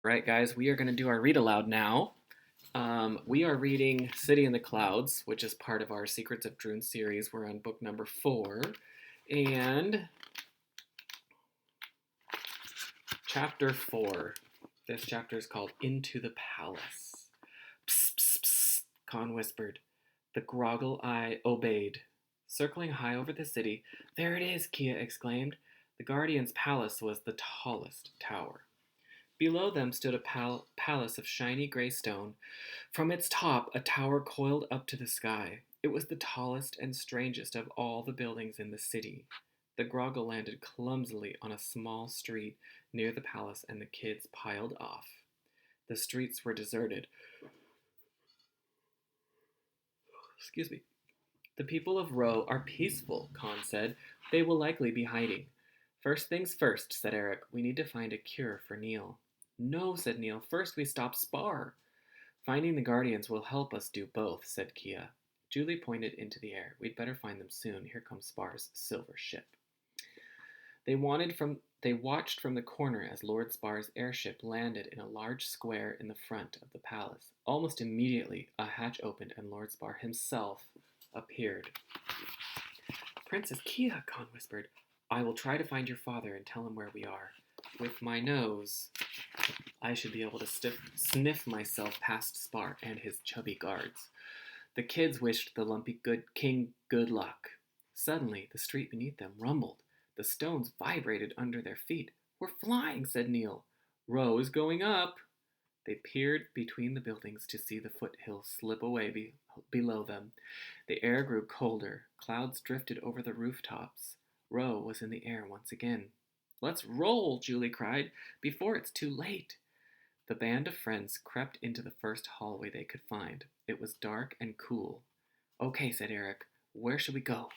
Right, guys, we are going to do our read aloud now. We are reading City in the Clouds, which is part of our Secrets of Droon series. We're on book number 4. And chapter 4. This chapter is called Into the Palace. Psst, psst, psst, Khan whispered. The Groggle Eye obeyed. Circling high over the city, there it is, Kia exclaimed. The Guardian's palace was the tallest tower. Below them stood a palace of shiny gray stone. From its top, a tower coiled up to the sky. It was the tallest and strangest of all the buildings in the city. The Groggle landed clumsily on a small street near the palace, and the kids piled off. The streets were deserted. Excuse me. The people of Roe are peaceful, Khan said. They will likely be hiding. First things first, said Eric. We need to find a cure for Neil. No, said Neil. First we stop Spar. Finding the Guardians will help us do both, said Kia. Julie pointed into the air. We'd better find them soon. Here comes Spar's silver ship. They watched from the corner as Lord Spar's airship landed in a large square in the front of the palace. Almost immediately, a hatch opened and Lord Spar himself appeared. Princess Kia, Khan whispered. I will try to find your father and tell him where we are. With my nose, I should be able to sniff myself past Spar and his chubby guards. The kids wished the lumpy king good luck. Suddenly, the street beneath them rumbled. The stones vibrated under their feet. We're flying, said Neil. Roe is going up. They peered between the buildings to see the foothills slip away below them. The air grew colder. Clouds drifted over the rooftops. Roe was in the air once again. Let's roll, Julie cried, before it's too late. The band of friends crept into the first hallway they could find. It was dark and cool. Okay, said Eric. Where should we go?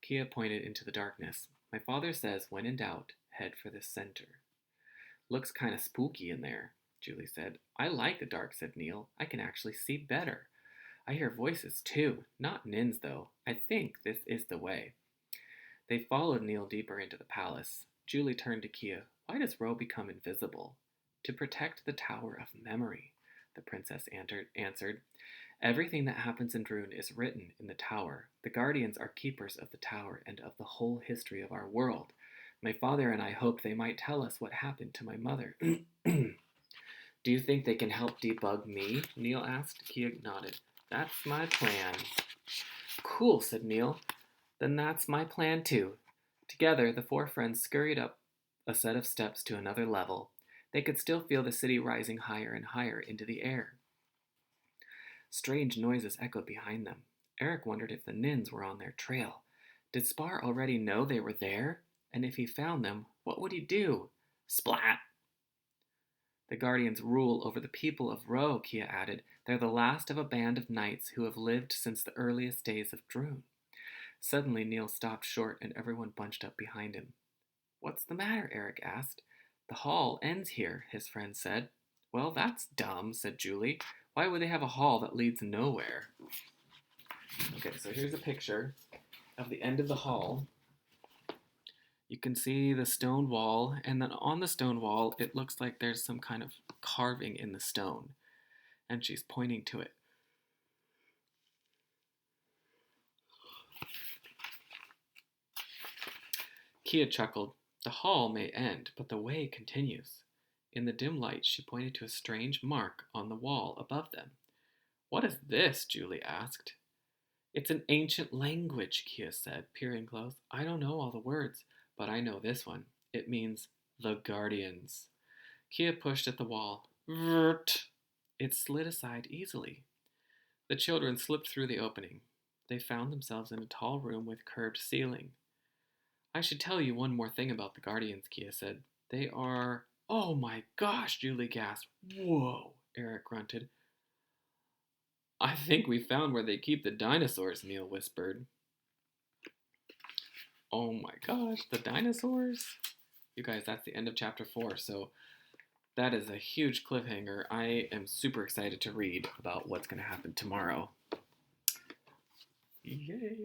Kia pointed into the darkness. My father says, when in doubt, head for the center. Looks kind of spooky in there, Julie said. I like the dark, said Neil. I can actually see better. I hear voices, too. Not Nin's, though. I think this is the way. They followed Neil deeper into the palace. Julie turned to Kia. Why does Roe become invisible? To protect the Tower of Memory, the princess answered. Everything that happens in Droon is written in the tower. The Guardians are keepers of the tower and of the whole history of our world. My father and I hoped they might tell us what happened to my mother. Do you think they can help debug me? Neil asked. Kia nodded. That's my plan. Cool, said Neil. Then that's my plan too. Together, the four friends scurried up a set of steps to another level. They could still feel the city rising higher and higher into the air. Strange noises echoed behind them. Eric wondered if the Nins were on their trail. Did Spar already know they were there? And if he found them, what would he do? Splat! The Guardians rule over the people of Roe, Kia added. They're the last of a band of knights who have lived since the earliest days of Droon. Suddenly, Neil stopped short and everyone bunched up behind him. What's the matter? Eric asked. The hall ends here, his friend said. Well, that's dumb, said Julie. Why would they have a hall that leads nowhere? Okay, so here's a picture of the end of the hall. You can see the stone wall, and then on the stone wall, it looks like there's some kind of carving in the stone. And she's pointing to it. Kia chuckled. The hall may end, but the way continues. In the dim light, she pointed to a strange mark on the wall above them. What is this? Julie asked. It's an ancient language, Kia said, peering close. I don't know all the words, but I know this one. It means the Guardians. Kia pushed at the wall. Vrt! It slid aside easily. The children slipped through the opening. They found themselves in a tall room with curved ceiling. I should tell you one more thing about the Guardians, Kia said. They are... Oh my gosh, Julie gasped. Whoa, Eric grunted. I think we found where they keep the dinosaurs, Neil whispered. Oh my gosh, the dinosaurs? You guys, that's the end of chapter 4, so that is a huge cliffhanger. I am super excited to read about what's going to happen tomorrow. Yay!